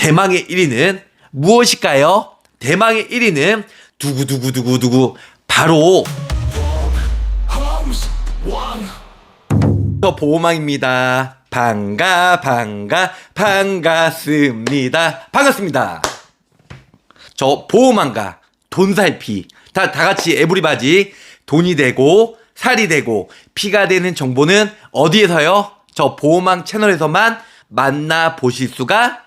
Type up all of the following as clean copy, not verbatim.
대망의 1위는 무엇일까요? 대망의 1위는 두구두구두구두구 바로 저 보호망입니다. 반갑습니다. 반갑습니다. 저 보호망과 돈살피 다 같이 에브리바디 돈이 되고 살이 되고 피가 되는 정보는 어디에서요? 저 보호망 채널에서만 만나보실 수가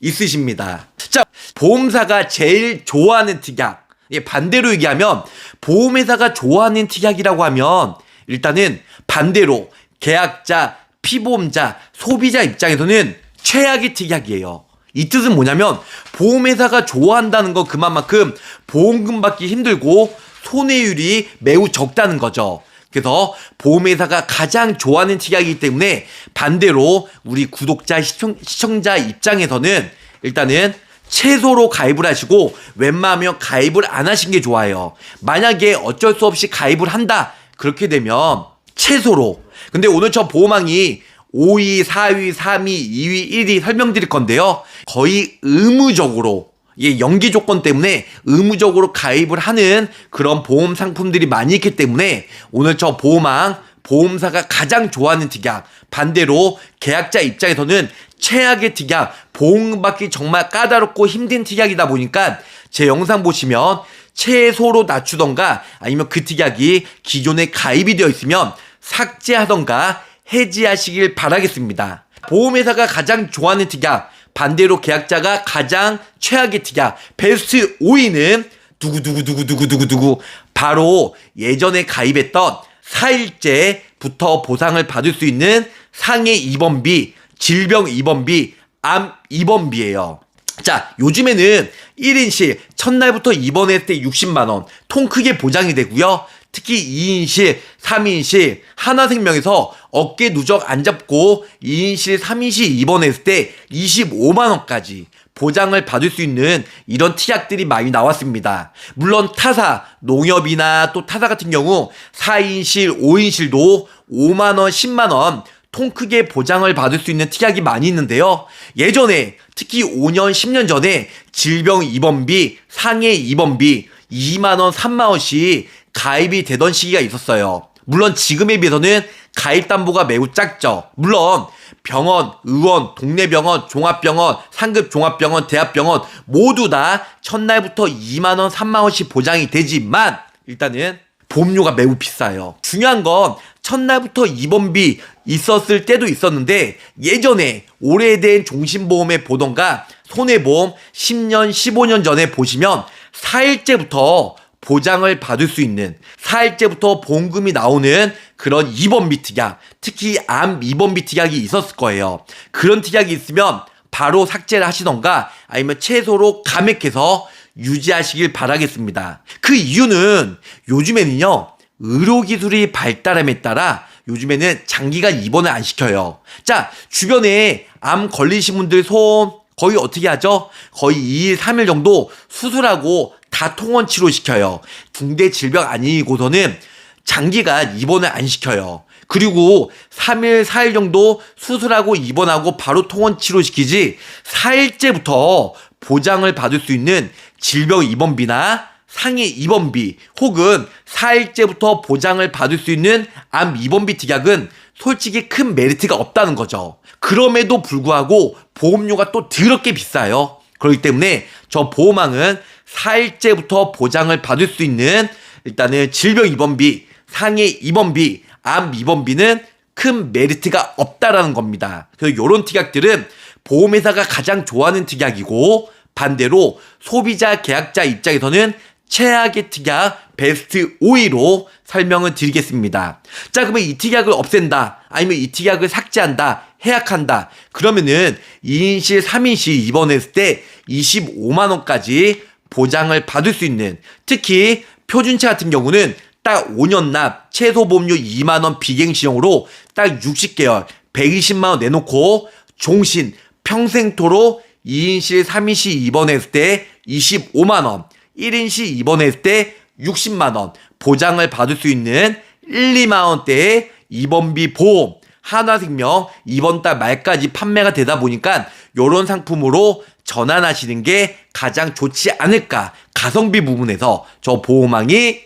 있으십니다. 자, 보험사가 제일 좋아하는 특약. 반대로 얘기하면 보험회사가 좋아하는 특약이라고 하면 일단은 반대로 계약자, 피보험자, 소비자 입장에서는 최악의 특약이에요. 이 뜻은 뭐냐면 보험회사가 좋아한다는 거 그만큼 보험금 받기 힘들고 손해율이 매우 적다는 거죠. 그래서 보험회사가 가장 좋아하는 특약이기 때문에 반대로 우리 구독자, 시청자 입장에서는 일단은 최소로 가입을 하시고 웬만하면 가입을 안 하신 게 좋아요. 만약에 어쩔 수 없이 가입을 한다 그렇게 되면 최소로. 근데 오늘 저 보호망이 5위, 4위, 3위, 2위, 1위 설명드릴 건데요. 거의 의무적으로 연기 조건 때문에 의무적으로 가입을 하는 그런 보험 상품들이 많이 있기 때문에 오늘 저 보호망 보험사가 가장 좋아하는 특약, 반대로 계약자 입장에서는 최악의 특약, 보험금 받기 정말 까다롭고 힘든 특약이다 보니까 제 영상 보시면 최소로 낮추던가 아니면 그 특약이 기존에 가입이 되어 있으면 삭제하던가 해지하시길 바라겠습니다. 보험회사가 가장 좋아하는 특약, 반대로 계약자가 가장 최악의 특약, 베스트 5위는 두구두구두구두구두구 바로 예전에 가입했던 4일째부터 보상을 받을 수 있는 상해 입원비, 질병 입원비, 암 입원비예요. 자, 요즘에는 1인실 첫날부터 입원했을 때 60만원 통 크게 보장이 되고요. 특히 2인실, 3인실, 하나생명에서 어깨 누적 안 잡고 2인실, 3인실 입원했을 때 25만원까지 보장을 받을 수 있는 이런 특약들이 많이 나왔습니다. 물론 타사, 농협이나 또 타사 같은 경우 4인실, 5인실도 5만원, 10만원 통 크게 보장을 받을 수 있는 특약이 많이 있는데요. 예전에 특히 5년, 10년 전에 질병 입원비, 상해 입원비 2만원, 3만원씩 가입이 되던 시기가 있었어요. 물론 지금에 비해서는 가입담보가 매우 작죠. 물론 병원, 의원, 동네병원, 종합병원, 상급 종합병원, 대학병원 모두 다 첫날부터 2만원, 3만원씩 보장이 되지만 일단은 보험료가 매우 비싸요. 중요한 건 첫날부터 입원비 있었을 때도 있었는데 예전에 오래된 종신보험에 보던가 손해보험 10년, 15년 전에 보시면 4일째부터 보장을 받을 수 있는 4일째부터 보험금이 나오는 그런 입원비 특약, 특히 암 입원비 특약이 있었을 거예요. 그런 특약이 있으면 바로 삭제를 하시던가 아니면 최소로 감액해서 유지하시길 바라겠습니다. 그 이유는 요즘에는요 의료기술이 발달함에 따라 요즘에는 장기간 입원을 안 시켜요. 자, 주변에 암 걸리신 분들 손 거의 어떻게 하죠? 거의 2일, 3일 정도 수술하고 다 통원 치료시켜요. 중대 질병 아니고서는 장기간 입원을 안 시켜요. 그리고 3일, 4일 정도 수술하고 입원하고 바로 통원 치료시키지 4일째부터 보장을 받을 수 있는 질병 입원비나 상해 입원비 혹은 4일째부터 보장을 받을 수 있는 암 입원비 특약은 솔직히 큰 메리트가 없다는 거죠. 그럼에도 불구하고 보험료가 또 더럽게 비싸요. 그렇기 때문에 저 보호망은 4일째부터 보장을 받을 수 있는 일단은 질병 입원비, 상해 입원비, 암 입원비는 큰 메리트가 없다라는 겁니다. 그래서 이런 특약들은 보험회사가 가장 좋아하는 특약이고 반대로 소비자 계약자 입장에서는 최악의 특약 베스트 5위로 설명을 드리겠습니다. 자, 그러면 이 특약을 없앤다 아니면 이 특약을 삭제한다 해약한다 그러면은 2인실 3인실 입원했을 때 25만원까지 보장을 받을 수 있는 특히 표준차 같은 경우는 딱 5년 납 최소 보험료 2만원 비갱신형으로 딱 60개월 120만원 내놓고 종신 평생토로 2인실 3인실 입원했을 때 25만원 1인실 입원했을 때 60만원 보장을 받을 수 있는 1, 2만원대의 입원비 보험 하나생명 이번 달 말까지 판매가 되다 보니까 요런 상품으로 전환하시는 게 가장 좋지 않을까. 가성비 부분에서 저 보호망이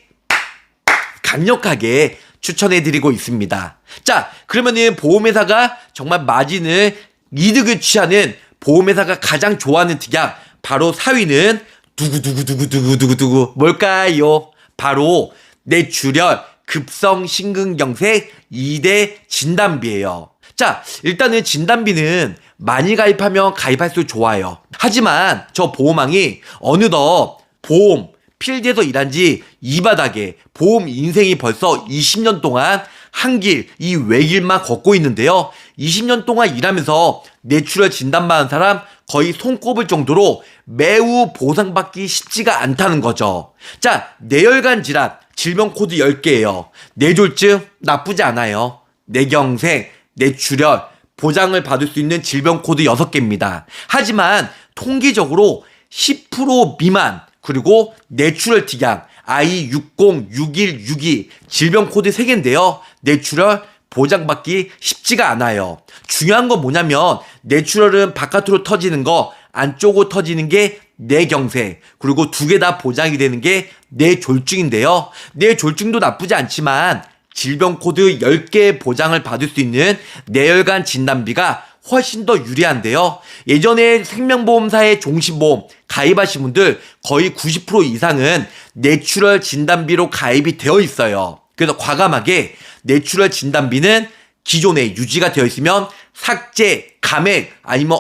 강력하게 추천해드리고 있습니다. 자, 그러면은 보험회사가 정말 마진을 이득을 취하는 보험회사가 가장 좋아하는 특약 바로 4위는 두구두구두구두구두구 뭘까요? 바로 뇌출혈 급성심근경색 2대 진단비예요. 자, 일단은 진단비는 많이 가입하면 가입할수록 좋아요. 하지만 저 보호망이 어느덧 보험 필드에서 일한 지 이 바닥에 보험 인생이 벌써 20년 동안 한 길, 이 외길만 걷고 있는데요. 20년 동안 일하면서 뇌출혈 진단받은 사람 거의 손꼽을 정도로 매우 보상받기 쉽지가 않다는 거죠. 자, 뇌혈관 질환 질병 코드 10개예요. 뇌졸중 나쁘지 않아요. 뇌경색, 뇌출혈 보장을 받을 수 있는 질병 코드 6개입니다. 하지만 통계적으로 10% 미만 그리고 뇌출혈 특약 I60, 61, 62 질병 코드 3개인데요. 뇌출혈 보장받기 쉽지가 않아요. 중요한 건 뭐냐면 뇌출혈은 바깥으로 터지는 거, 안쪽으로 터지는 게 뇌경색, 그리고 2개 다 보장이 되는 게 뇌졸중인데요. 뇌졸중도 나쁘지 않지만 질병 코드 10개 보장을 받을 수 있는 뇌혈관 진단비가 훨씬 더 유리한데요. 예전에 생명보험사의 종신보험 가입하신 분들 거의 90% 이상은 뇌출혈 진단비로 가입이 되어 있어요. 그래서 과감하게 뇌출혈 진단비는 기존에 유지가 되어 있으면 삭제, 감액 아니면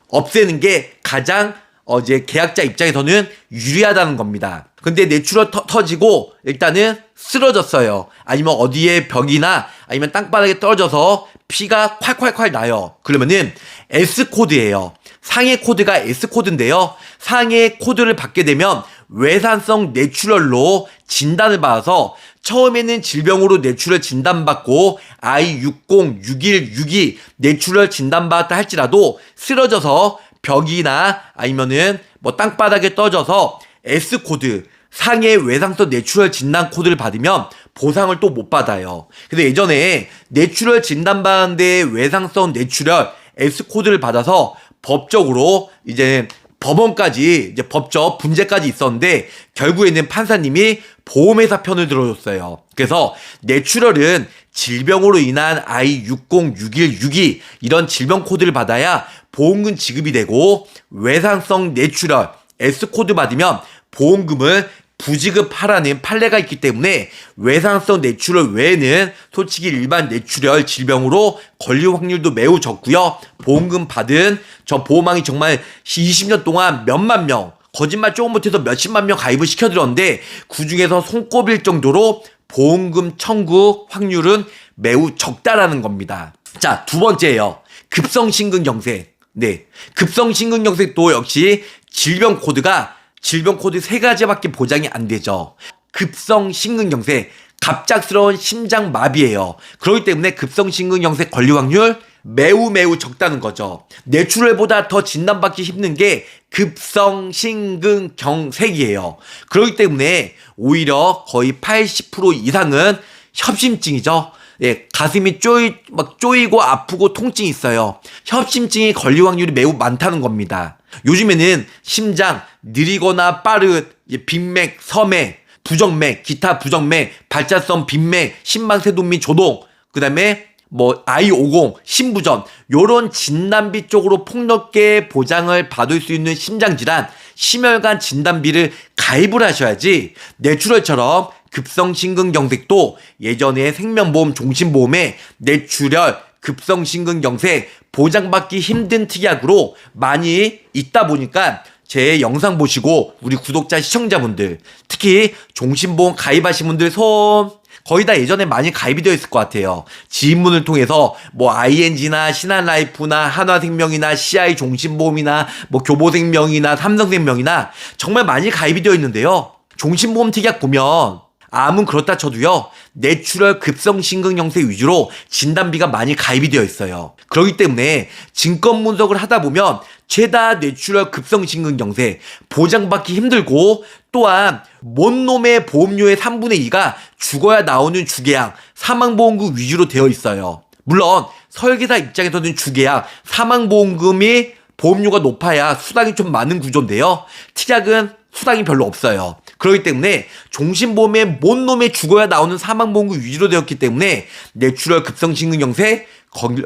없애는 게 가장 이제 계약자 입장에서는 유리하다는 겁니다. 근데 뇌출혈 터지고 일단은 쓰러졌어요. 아니면 어디에 벽이나 아니면 땅바닥에 떨어져서 피가 콸콸콸 나요. 그러면은 S코드예요. 상해 코드가 S코드인데요. 상해 코드를 받게 되면 외산성 뇌출혈로 진단을 받아서 처음에는 질병으로 뇌출혈 진단받고 I60, 61, 62 뇌출혈 진단받았다 할지라도 쓰러져서 벽이나 아니면은 뭐 땅바닥에 떨어져서 S코드 상해 외상성 뇌출혈 진단 코드를 받으면 보상을 또 못 받아요. 그래서 예전에 뇌출혈 진단받는데 외상성 뇌출혈 S코드를 받아서 법적으로 이제 법원까지 이제 법적 분쟁까지 있었는데 결국에는 판사님이 보험회사 편을 들어줬어요. 그래서 뇌출혈은 질병으로 인한 I60, 61, 62 이런 질병 코드를 받아야 보험금 지급이 되고 외상성 뇌출혈 S코드 받으면 보험금을 부지급하라는 판례가 있기 때문에 외상성 뇌출혈 외에는 솔직히 일반 뇌출혈 질병으로 걸릴 확률도 매우 적고요. 보험금 받은 저 보험왕이 정말 20년 동안 몇만 명, 거짓말 조금 못해서 몇십만 명 가입을 시켜드렸는데 그중에서 손꼽을 정도로 보험금 청구 확률은 매우 적다라는 겁니다. 자, 두 번째예요. 급성심근경색. 네, 급성심근경색도 역시 질병 코드가 질병 코드 3가지밖에 보장이 안 되죠. 급성심근경색, 갑작스러운 심장마비예요. 그렇기 때문에 급성심근경색 걸릴 확률 매우 적다는 거죠. 뇌출혈보다 더 진단받기 힘든 게 급성심근경색이에요. 그렇기 때문에 오히려 거의 80% 이상은 협심증이죠. 예, 가슴이 쪼이고 아프고 통증이 있어요. 협심증이 걸릴 확률이 매우 많다는 겁니다. 요즘에는 심장, 느리거나 빠른 빈맥, 섬맥, 부정맥, 기타 부정맥, 발자성 빈맥, 심막세동 및 조동, 그 다음에 뭐 I50, 심부전 요런 진단비 쪽으로 폭넓게 보장을 받을 수 있는 심장질환, 심혈관 진단비를 가입을 하셔야지 뇌출혈처럼 급성심근경색도 예전에 생명보험, 종신보험에 뇌출혈, 급성심근경색 보장받기 힘든 특약으로 많이 있다 보니까 제 영상 보시고 우리 구독자 시청자분들 특히 종신보험 가입하신 분들 손 거의 다 예전에 많이 가입이 되어 있을 것 같아요. 지인분을 통해서 뭐 ING나 신한라이프나 한화생명이나 CI 종신보험이나 뭐 교보생명이나 삼성생명이나 정말 많이 가입이 되어 있는데요. 종신보험 특약 보면 암은 그렇다 쳐도요. 뇌출혈 급성심근경색 위주로 진단비가 많이 가입이 되어 있어요. 그렇기 때문에 증권 분석을 하다 보면 죄다 뇌출혈 급성심근경색 보장받기 힘들고 또한 뭔 놈의 보험료의 3분의 2가 죽어야 나오는 주계약 사망보험금 위주로 되어 있어요. 물론 설계사 입장에서는 주계약 사망보험금이 보험료가 높아야 수당이 좀 많은 구조인데요. 특약은 수당이 별로 없어요. 그렇기 때문에 종신보험의 뭔 놈의 죽어야 나오는 사망보험금 위주로 되었기 때문에 뇌출혈 급성심근경색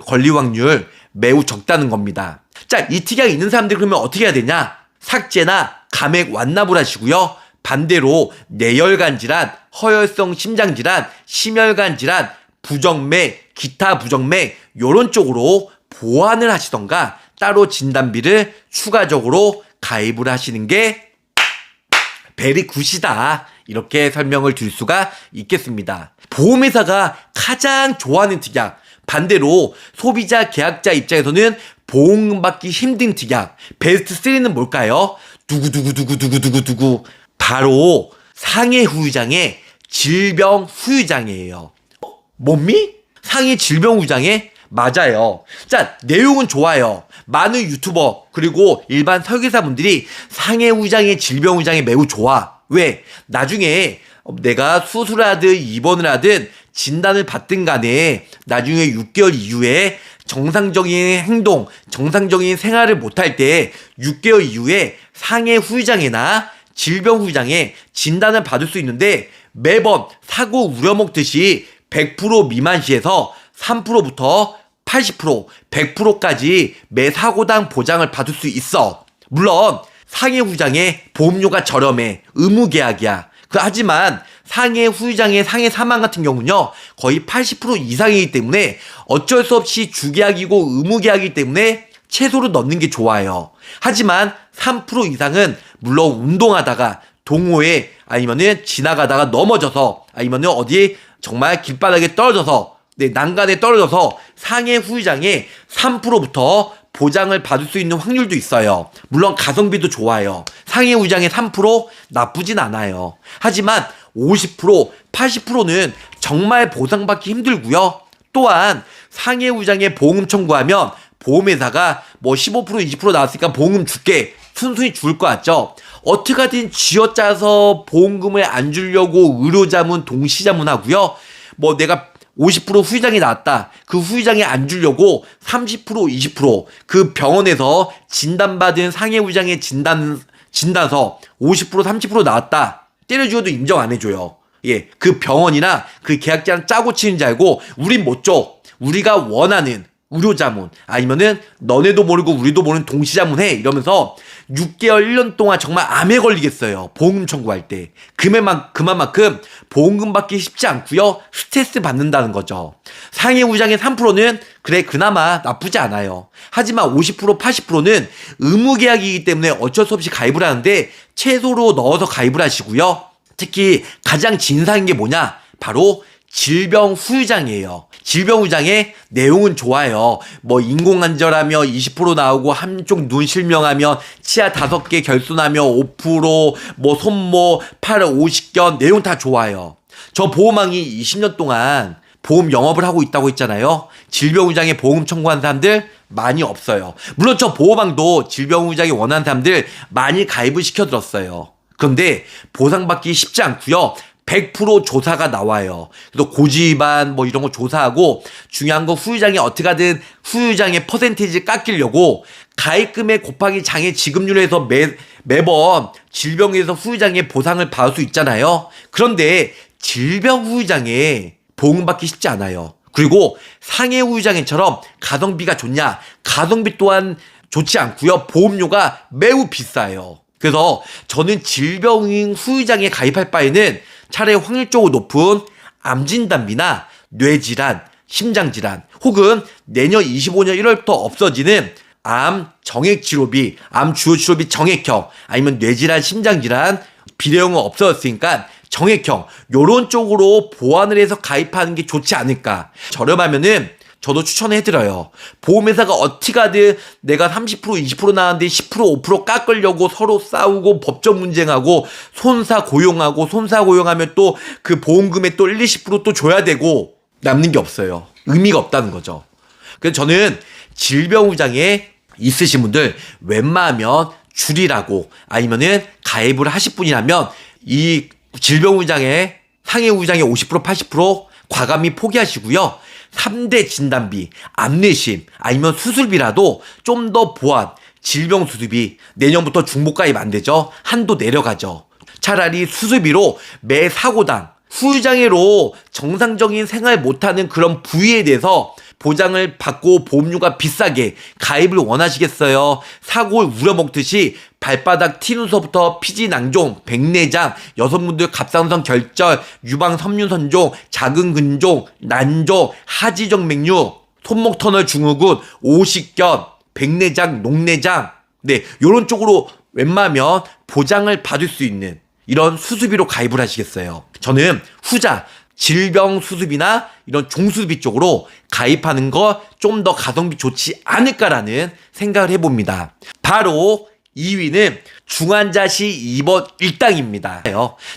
권리 확률 매우 적다는 겁니다. 자, 이 특약이 있는 사람들이 그러면 어떻게 해야 되냐? 삭제나 감액 완납을 하시고요. 반대로 뇌혈관 질환, 허혈성 심장 질환, 심혈관 질환, 부정맥, 기타 부정맥 요런 쪽으로 보완을 하시던가 따로 진단비를 추가적으로 가입을 하시는 게 베리 굿이다. 이렇게 설명을 드릴 수가 있겠습니다. 보험회사가 가장 좋아하는 특약, 반대로 소비자 계약자 입장에서는 보험금 받기 힘든 특약 베스트 3는 뭘까요? 두구두구두구두구두구두구 바로 상해 후유장애 질병 후유장애예요. 뭔미? 상해 질병 후유장애? 맞아요. 자, 내용은 좋아요. 많은 유튜버 그리고 일반 설계사분들이 상해 후유장애 질병 후유장애 매우 좋아. 왜? 나중에 내가 수술을 하든 입원을 하든 진단을 받든 간에 나중에 6개월 이후에 정상적인 행동, 정상적인 생활을 못할 때 6개월 이후에 상해 후유장애나 질병 후유장애 진단을 받을 수 있는데 매번 사고 우려먹듯이 100% 미만 시에서 3%부터 80%, 100%까지 매 사고당 보장을 받을 수 있어. 물론 상해 후유장애 보험료가 저렴해. 의무계약이야. 하지만 상해 후유장애, 상해 사망 같은 경우는요 거의 80% 이상이기 때문에 어쩔 수 없이 주계약이고 의무계약이기 때문에 최소로 넣는 게 좋아요. 하지만 3% 이상은 물론 운동하다가 동호회 아니면은 지나가다가 넘어져서 아니면은 어디 정말 길바닥에 떨어져서 난간에 떨어져서 상해 후유장애 3%부터 보장을 받을 수 있는 확률도 있어요. 물론 가성비도 좋아요. 상해 후유장애 3% 나쁘진 않아요. 하지만 50%, 80%는 정말 보상받기 힘들고요. 또한 상해 후유장애 보험금 청구하면 보험회사가 뭐 15%, 20% 나왔으니까 보험금 줄게 순순히 줄 것 같죠? 어떻게든 쥐어짜서 보험금을 안 주려고 의료자문, 동시자문하고요. 뭐 내가 50% 후유장애 나왔다. 그 후유장애 안 주려고 30%, 20%그 병원에서 진단받은 상해 후유장애 진단서 50%, 30% 나왔다. 때려주어도 인정 안 해줘요. 예, 그 병원이나 그 계약자랑 짜고 치는 줄 알고 우린 못 줘. 우리가 원하는 의료자문 아니면은 너네도 모르고 우리도 모르는 동시자문해 이러면서 6개월 1년 동안 정말 암에 걸리겠어요. 보험금 청구할 때 그만큼 보험금 받기 쉽지 않고요. 스트레스 받는다는 거죠. 상해 후유장애 3%는 그래 그나마 나쁘지 않아요. 하지만 50%, 80%는 의무계약이기 때문에 어쩔 수 없이 가입을 하는데 최소로 넣어서 가입을 하시고요. 특히 가장 진상인 게 뭐냐? 바로 질병 후유장애예요. 질병 후유장애 내용은 좋아요. 뭐 인공관절하며 20% 나오고 한쪽 눈 실명하며 치아 5개 결손하며 5% 뭐 손모 팔 50견 내용 다 좋아요. 저 보험왕이 20년 동안 보험 영업을 하고 있다고 했잖아요. 질병 후유장애 보험 청구한 사람들 많이 없어요. 물론 저 보험왕도 질병 후유장애 원하는 사람들 많이 가입을 시켜들었어요. 그런데 보상받기 쉽지 않고요. 100% 조사가 나와요. 그래서 고지위반 뭐 이런 거 조사하고 중요한 거 후유장애 어떻게 하든 후유장애 퍼센테이지 깎이려고 가입금액 곱하기 장애 지급률로 해서 매번 질병에서 후유장애 보상을 받을 수 있잖아요. 그런데 질병 후유장애 보험 받기 쉽지 않아요. 그리고 상해 후유장애처럼 가성비가 좋냐? 가성비 또한 좋지 않고요. 보험료가 매우 비싸요. 그래서 저는 질병 후유장애 가입할 바에는 차라리 확률적으로 높은 암진단비나 뇌질환, 심장질환 혹은 내년 25년 1월부터 없어지는 암 정액치료비, 암 주요치료비 정액형 아니면 뇌질환, 심장질환 비례형은 없어졌으니까 정액형 요런 쪽으로 보완을 해서 가입하는 게 좋지 않을까. 저렴하면은 저도 추천해드려요. 보험회사가 어떻게 하든 내가 30%, 20% 나왔는데 10%, 5% 깎으려고 서로 싸우고 법적 문쟁하고 손사 고용하면 또 그 보험금에 또 1, 20%또 줘야 되고 남는 게 없어요. 의미가 없다는 거죠. 그래서 저는 질병 후유장애 있으신 분들 웬만하면 줄이라고 아니면은 가입을 하실 분이라면 이 질병 후유장애, 상해 후유장애 50%, 80% 과감히 포기하시고요. 3대 진단비, 암내심, 아니면 수술비라도 좀 더 보완, 질병 수술비 내년부터 중복가입 안 되죠. 한도 내려가죠. 차라리 수술비로 매 사고당 후유장애로 정상적인 생활 못하는 그런 부위에 대해서 보장을 받고 보험료가 비싸게 가입을 원하시겠어요? 사고를 우려먹듯이 발바닥 티눈서부터 피지낭종, 백내장, 여성분들 갑상선 결절, 유방 섬유선종, 작은 근종, 난종, 하지정 맥류, 손목 터널 증후군, 오십견, 백내장, 녹내장, 네, 요런 쪽으로 웬만하면 보장을 받을 수 있는 이런 수술비로 가입을 하시겠어요? 저는 후자, 질병 수술비나 이런 종수술비 쪽으로 가입하는 거 좀 더 가성비 좋지 않을까라는 생각을 해봅니다. 바로 2위는 중환자실 입원 일당입니다.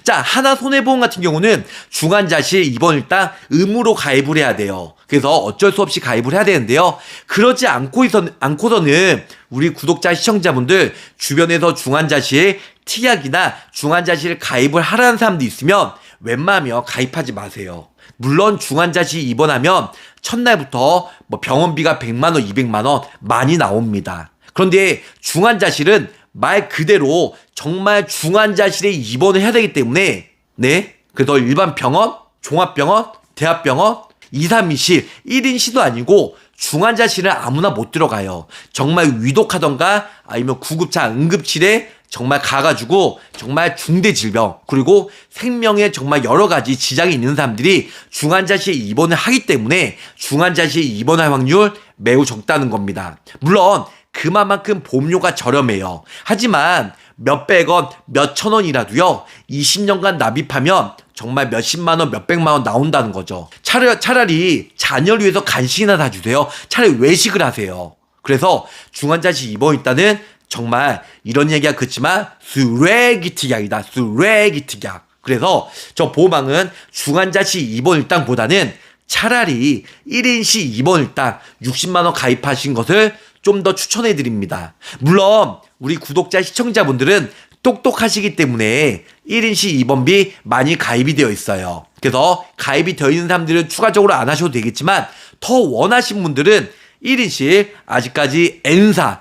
자, 하나손해보험 같은 경우는 중환자실 입원 일당 의무로 가입을 해야 돼요. 그래서 어쩔 수 없이 가입을 해야 되는데요. 그러지 않고서는 우리 구독자 시청자분들 주변에서 중환자실 특약이나 중환자실 가입을 하라는 사람도 있으면 웬만하면 가입하지 마세요. 물론 중환자실 입원하면 첫날부터 뭐 병원비가 100만원, 200만원 많이 나옵니다. 그런데 중환자실은 말 그대로 정말 중환자실에 입원을 해야 되기 때문에, 네, 그래서 일반 병원, 종합병원, 대학병원, 2, 3인실, 1인실도 아니고 중환자실은 아무나 못 들어가요. 정말 위독하던가 아니면 구급차 응급실에 정말 가가지고 정말 중대 질병 그리고 생명에 정말 여러 가지 지장이 있는 사람들이 중환자실에 입원을 하기 때문에 중환자실에 입원할 확률 매우 적다는 겁니다. 물론 그만큼 보험료가 저렴해요. 하지만 몇백원, 몇천원이라도요 20년간 납입하면 정말 몇십만원, 몇백만원 나온다는 거죠. 차라리 자녀를 위해서 간식이나 사주세요. 차라리 외식을 하세요. 그래서 중환자실 입원 일단은 정말 이런 얘기가 그렇지만 쓰레기 특약이다. 쓰레기 특약. 그래서 저 보험왕은 중환자실 입원 일당보다는 차라리 1인실 입원 일당 60만원 가입하신 것을 좀 더 추천해 드립니다. 물론 우리 구독자 시청자분들은 똑똑하시기 때문에 1인실 입원비 많이 가입이 되어 있어요. 그래서 가입이 되어 있는 사람들은 추가적으로 안 하셔도 되겠지만 더 원하신 분들은 1인실 아직까지 N사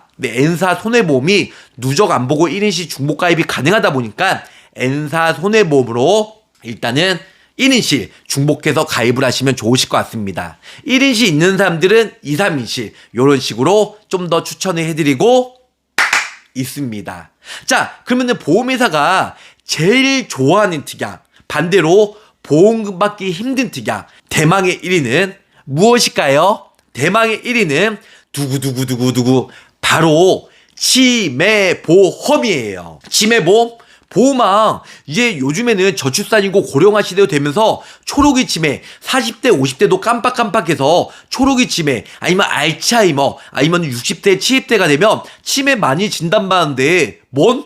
손해보험이 누적 안 보고 1인실 중복 가입이 가능하다 보니까 N사 손해보험으로 일단은 1인실 중복해서 가입을 하시면 좋으실 것 같습니다. 1인실 있는 사람들은 2, 3인실 이런 식으로 좀 더 추천을 해드리고 있습니다. 자, 그러면은 보험회사가 제일 좋아하는 특약, 반대로 보험금 받기 힘든 특약, 대망의 1위는 무엇일까요? 대망의 1위는 두구두구두구두구 바로 치매보험이에요. 치매보험? 보험왕 이제 요즘에는 저출산이고 고령화 시대가 되면서 초록이 치매 40대 50대도 깜빡깜빡해서 초록이 치매 아니면 알츠하이머 아니면 60대 70대가 되면 치매 많이 진단받는데 뭐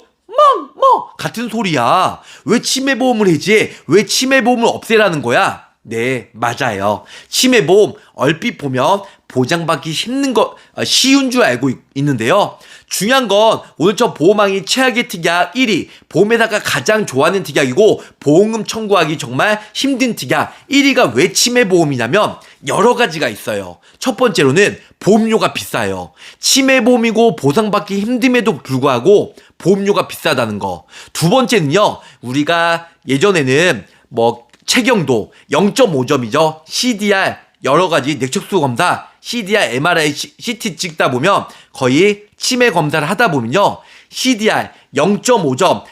같은 소리야. 왜 치매보험을 해지? 왜 치매보험을 없애라는 거야? 네, 맞아요. 치매보험 얼핏 보면 보장받기 쉬운 줄 알고 있는데요. 중요한 건 오늘 저 보험왕이 최악의 특약 1위, 보험회사가 가장 좋아하는 특약이고 보험금 청구하기 정말 힘든 특약 1위가 왜 치매보험이냐면 여러 가지가 있어요. 첫 번째로는 보험료가 비싸요. 치매보험이고 보상받기 힘듦에도 불구하고 보험료가 비싸다는 거. 두 번째는요, 우리가 예전에는 체경도 0.5점이죠. CDR 여러 가지 뇌척수 검사, CDR, MRI, CT 찍다 보면 거의 치매 검사를 하다 보면요. CDR 0.5점,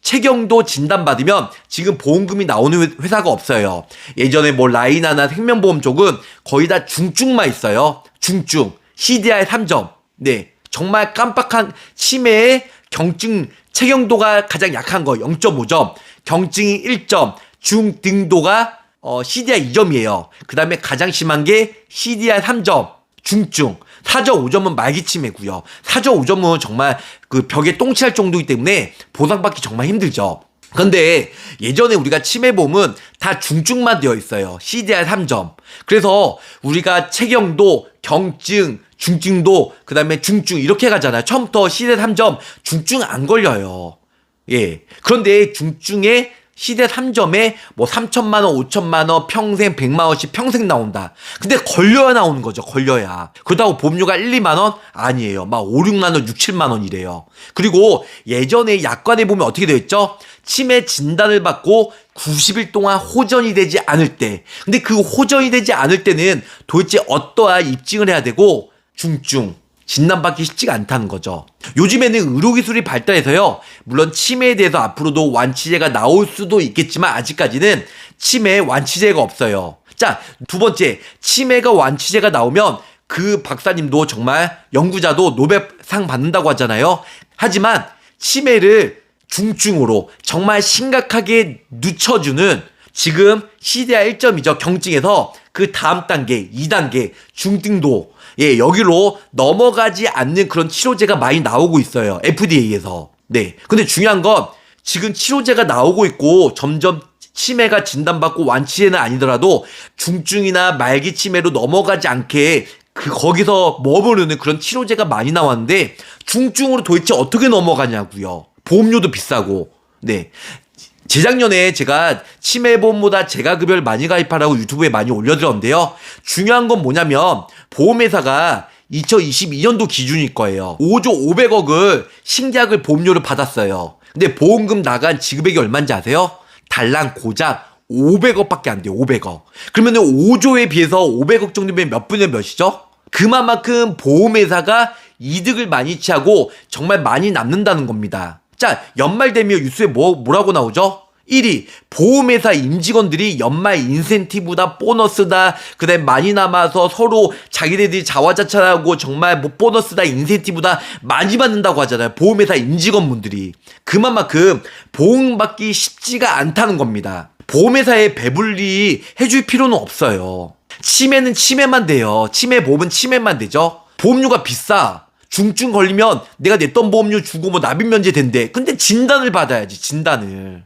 체경도 진단받으면 지금 보험금이 나오는 회사가 없어요. 예전에 라이나나 생명보험 쪽은 거의 다 중증만 있어요. 중증. CDR 3점. 네. 정말 깜빡한 치매의 경증, 체경도가 가장 약한 거 0.5점, 경증이 1점, 중등도가 CDR 2점이에요. 그 다음에 가장 심한 게 CDR 3점, 중증. 4.5점은 말기치매고요. 4.5점은 정말 그 벽에 똥칠할 정도이기 때문에 보상받기 정말 힘들죠. 근데 예전에 우리가 치매보험은 다 중증만 되어 있어요. CDR 3점. 그래서 우리가 체경도, 경증, 중증도, 그 다음에 중증 이렇게 가잖아요. 처음부터 CDR 3점, 중증 안 걸려요. 예. 그런데 중증에 시대 3점에 뭐 3천만 원, 5천만 원, 평생 100만 원씩 평생 나온다. 근데 걸려야 나오는 거죠. 걸려야. 그렇다고 보험료가 1, 2만 원? 아니에요. 막 5, 6만 원, 6, 7만 원이래요. 그리고 예전에 약관에 보면 어떻게 되어 있죠? 치매 진단을 받고 90일 동안 호전이 되지 않을 때. 근데 그 호전이 되지 않을 때는 도대체 어떠한 입증을 해야 되고 중증 진단받기 쉽지가 않다는 거죠. 요즘에는 의료기술이 발달해서요. 물론 치매에 대해서 앞으로도 완치제가 나올 수도 있겠지만 아직까지는 치매 완치제가 없어요. 자, 두 번째, 치매가 완치제가 나오면 그 박사님도 정말 연구자도 노벨상 받는다고 하잖아요. 하지만 치매를 중증으로 정말 심각하게 늦춰주는 지금 CDR 1.2죠. 경증에서 그 다음 단계, 2단계, 중등도 여기로 넘어가지 않는 그런 치료제가 많이 나오고 있어요. FDA에서. 네. 근데 중요한 건 지금 치료제가 나오고 있고 점점 치매가 진단받고 완치제는 아니더라도 중증이나 말기 치매로 넘어가지 않게 거기서 머무르는 그런 치료제가 많이 나왔는데 중증으로 도대체 어떻게 넘어가냐고요. 보험료도 비싸고. 네. 재작년에 제가 치매보험보다 재가급여를 많이 가입하라고 유튜브에 많이 올려드렸는데요. 중요한 건 뭐냐면 보험회사가 2022년도 기준일 거예요. 5조 500억을 신계약을 보험료를 받았어요. 근데 보험금 나간 지급액이 얼마인지 아세요? 달랑 고작 500억밖에 안 돼요. 500억. 그러면 5조에 비해서 500억 정도면 몇 분의 몇이죠? 그만큼 보험회사가 이득을 많이 취하고 정말 많이 남는다는 겁니다. 자, 연말 되면 뉴스에 뭐라고 나오죠? 1위, 보험회사 임직원들이 연말 인센티브다, 보너스다, 그 다음에 많이 남아서 서로 자기네들이 자화자찬하고 정말 뭐 보너스다, 인센티브다 많이 받는다고 하잖아요. 보험회사 임직원분들이. 그만큼 보험받기 쉽지가 않다는 겁니다. 보험회사에 배불리 해줄 필요는 없어요. 치매는 치매만 돼요. 치매 보험은 치매만 되죠. 보험료가 비싸. 중증 걸리면 내가 냈던 보험료 주고 뭐 납입 면제 된대. 근데 진단을 받아야지, 진단을.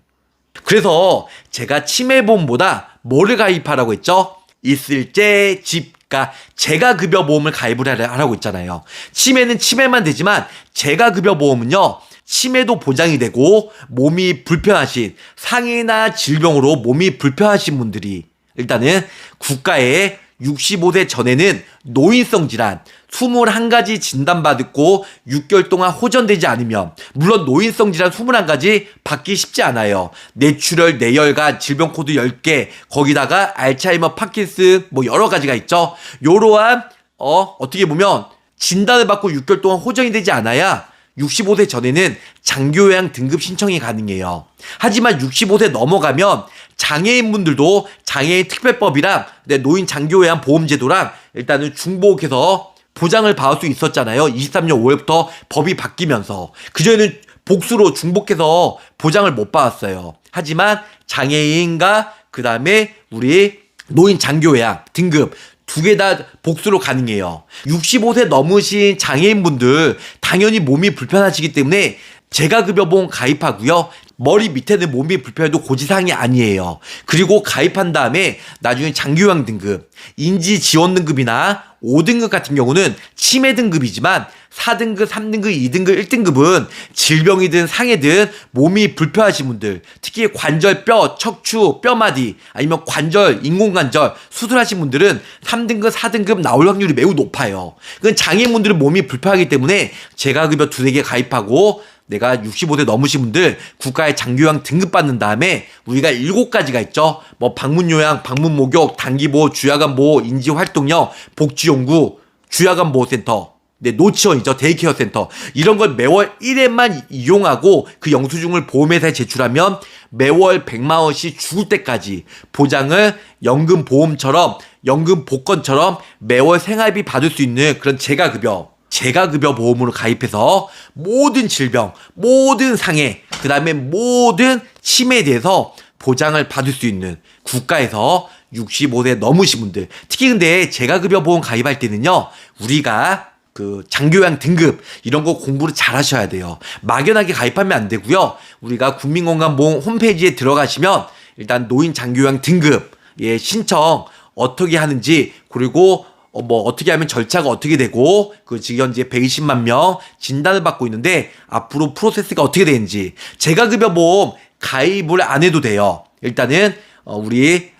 그래서 제가 치매보험보다 뭐를 가입하라고 했죠? 있을제, 집가, 재가급여보험을 가입을 하라고 했잖아요. 치매는 치매만 되지만 재가급여보험은요. 치매도 보장이 되고 몸이 불편하신 상해나 질병으로 몸이 불편하신 분들이 일단은 국가에 65세 전에는 노인성 질환 21가지 진단받고 6개월 동안 호전되지 않으면 물론 노인성 질환 21가지 받기 쉽지 않아요. 뇌출혈, 뇌혈관, 질병 코드 10개 거기다가 알츠하이머, 파킨슨 뭐 여러 가지가 있죠. 요러한 어떻게 보면 진단을 받고 6개월 동안 호전이 되지 않아야 65세 전에는 장기요양 등급 신청이 가능해요. 하지만 65세 넘어가면 장애인분들도 장애인 특별법이랑 노인 장기요양 보험제도랑 일단은 중복해서 보장을 받을 수 있었잖아요. 23년 5월부터 법이 바뀌면서. 그전에는 복수로 중복해서 보장을 못 받았어요. 하지만 장애인과 그 다음에 우리 노인 장기요양 등급 두 개 다 복수로 가능해요. 65세 넘으신 장애인분들 당연히 몸이 불편하시기 때문에 재가급여보험 가입하고요. 머리 밑에는 몸이 불편해도 고지사항이 아니에요. 그리고 가입한 다음에 나중에 장기요양 등급, 인지 지원 등급이나 5등급 같은 경우는 치매 등급이지만 4등급, 3등급, 2등급, 1등급은 질병이든 상해든 몸이 불편하신 분들, 특히 관절, 뼈, 척추, 뼈마디 아니면 관절, 인공관절 수술하신 분들은 3등급, 4등급 나올 확률이 매우 높아요. 그건 장애인분들은 몸이 불편하기 때문에 재가급여 2-3개 가입하고 내가 65세 넘으신 분들 국가의 장기요양 등급 받는 다음에 우리가 7가지가 있죠. 뭐 방문요양, 방문목욕, 단기보호, 주야간보호, 인지활동력, 복지연구, 주야간보호센터, 노치원이죠. 데이케어 센터. 이런 걸 매월 1회만 이용하고 그 영수증을 보험회사에 제출하면 매월 100만 원씩 죽을 때까지 보장을 연금보험처럼 연금복권처럼 매월 생활비 받을 수 있는 그런 재가급여 보험으로 가입해서 모든 질병, 모든 상해, 그 다음에 모든 치매에 대해서 보장을 받을 수 있는 국가에서 65세 넘으신 분들. 특히 근데 재가급여 보험 가입할 때는요, 우리가 그 장기요양 등급 이런 거 공부를 잘 하셔야 돼요. 막연하게 가입하면 안 되고요. 우리가 국민건강보험 홈페이지에 들어가시면 일단 노인 장기요양 등급 신청 어떻게 하는지 그리고 어떻게 하면 절차가 어떻게 되고, 지금 현재 120만 명 진단을 받고 있는데, 앞으로 프로세스가 어떻게 되는지, 재가급여보험 가입을 안 해도 돼요. 일단은 우리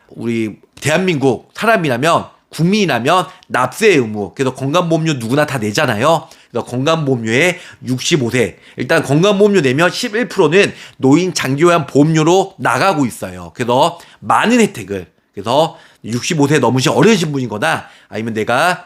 대한민국 사람이라면 국민이라면 납세 의무. 그래서 건강보험료 누구나 다 내잖아요. 그래서 건강보험료에 65세. 일단 건강보험료 내면 11%는 노인 장기요양 보험료로 나가고 있어요. 그래서 많은 혜택을. 그래서 65세 넘으신 어르신 분이거나 아니면 내가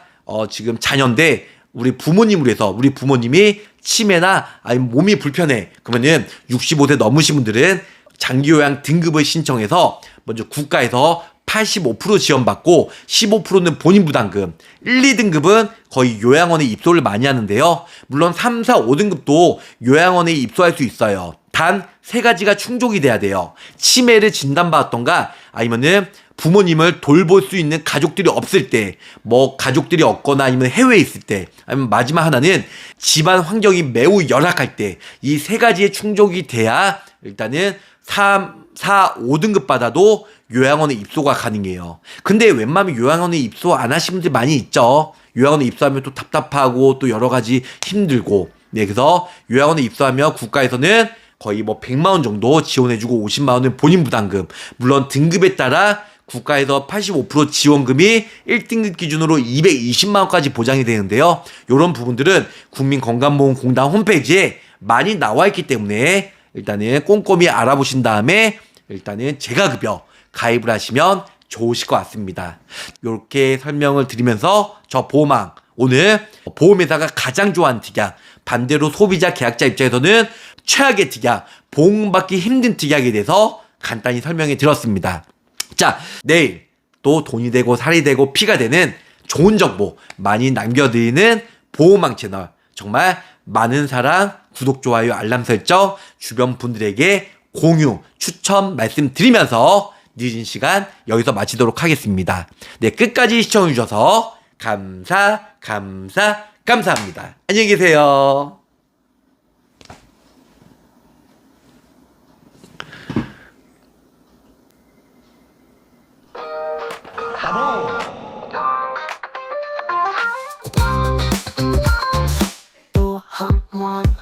지금 자녀인데 우리 부모님으로 해서 우리 부모님이 치매나 아니면 몸이 불편해. 그러면은 65세 넘으신 분들은 장기요양 등급을 신청해서 먼저 국가에서 85% 지원받고 15%는 본인 부담금, 1, 2등급은 거의 요양원에 입소를 많이 하는데요. 물론 3, 4, 5등급도 요양원에 입소할 수 있어요. 단 3가지가 충족이 돼야 돼요. 치매를 진단받았던가 아니면은 부모님을 돌볼 수 있는 가족들이 없을 때, 뭐 가족들이 없거나 아니면 해외에 있을 때, 아니면 마지막 하나는 집안 환경이 매우 열악할 때, 이 3가지의 충족이 돼야 일단은 3, 4, 5등급 받아도 요양원에 입소가 가능해요. 근데 웬만하면 요양원에 입소 안 하신 분들 많이 있죠. 요양원에 입소하면 또 답답하고 또 여러 가지 힘들고. 네, 그래서 요양원에 입소하면 국가에서는 거의 뭐 100만 원 정도 지원해주고 50만 원은 본인 부담금. 물론 등급에 따라 국가에서 85% 지원금이 1등급 기준으로 220만 원까지 보장이 되는데요. 이런 부분들은 국민건강보험공단 홈페이지에 많이 나와 있기 때문에 일단은 꼼꼼히 알아보신 다음에 일단은 재가급여 가입을 하시면 좋으실 것 같습니다. 이렇게 설명을 드리면서 저 보험왕 오늘 보험회사가 가장 좋아하는 특약, 반대로 소비자 계약자 입장에서는 최악의 특약, 보험받기 힘든 특약에 대해서 간단히 설명해 드렸습니다. 자, 내일 또 돈이 되고 살이 되고 피가 되는 좋은 정보 많이 남겨드리는 보험왕 채널, 정말 많은 사랑, 구독, 좋아요, 알람 설정, 주변 분들에게 공유, 추천 말씀드리면서 늦은 시간 여기서 마치도록 하겠습니다. 네, 끝까지 시청해주셔서 감사합니다. 안녕히 계세요. 바보